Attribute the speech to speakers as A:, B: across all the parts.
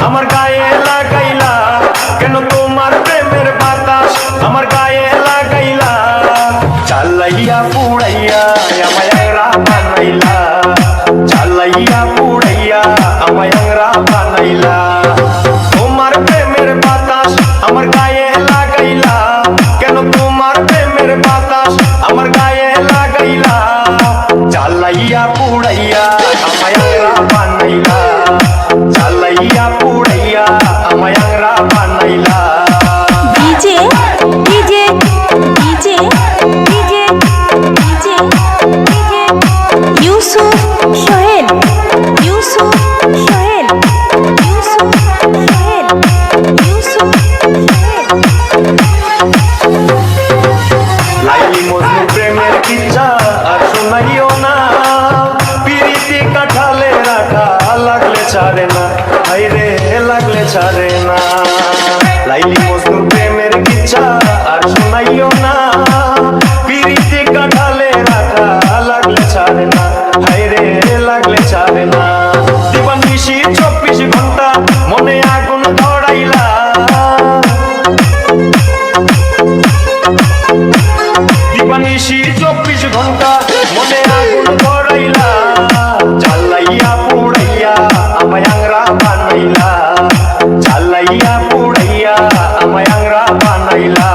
A: আমার গায়ে লাগাইলা কেন তোমার প্রেমের বাতাস আমার গায়ে লাগাইলা চালাইয়া পুড়াইয়া আমায় আংরা বানাইলা চালাইয়া পুড়াইয়া আমায় আংরা বানাইলা তোমার প্রেমের বাতাস আমার গায়ে লাগাইলা কেন তোমার প্রেমের বাতাস আমার গায়ে লাগাইলা চালাইয়া পুড়াইয়া আমায় আংরা বানাইলা চালাইয়া পুড়াইয়া আমায় আংরা বানাইলা
B: DJ DJ DJ DJ DJ DJ Yusuf Sohel Yusuf Sohel Yusuf Sohel Yusuf Sohel
A: Laili Majnu প্রেমের কিচ্ছা আর শোনাইও না পিরিতি কাঠালে রাখা লাগলে ছাড়ে না হাইরে লাগলে ছাড়ে না লাইলি মজনু প্রেমের কিচ্ছা আর শোনাইও না পিরিতি কাঠালে রাখা লাগলে ছাড়ে না হাইরে লাগলে ছাড়ে না দিবানিশি 24 ঘন্টা মনে আগুন ধরাইলা দিবানিশি 24 ঘন্টা মনে আগুন ধরাইলা চালাইয়া পুড়াইয়া আমায় আংরা বানাইলা চালাইয়া পুড়াইয়া আমায় আংরা বানাইলা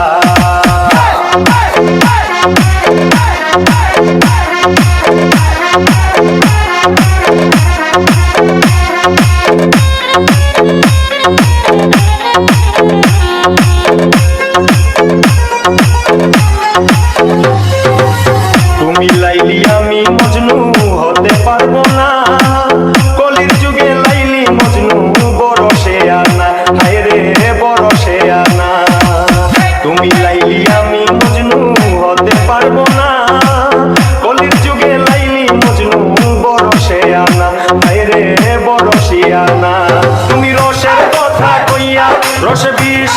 A: তুমি লাইলি আমি মজনু হতে পারবো না কলির যুগে লাইলি মজনু বড় সে আনা হায়রে বড় সে আনা তুমি লাইলি আমি মজনু হতে পারবো না কলির যুগে লাইলি মজনু বড় সে আনা হায়রে বড় সে আনা তুমি রসের কথা কইয়া রসে বিষ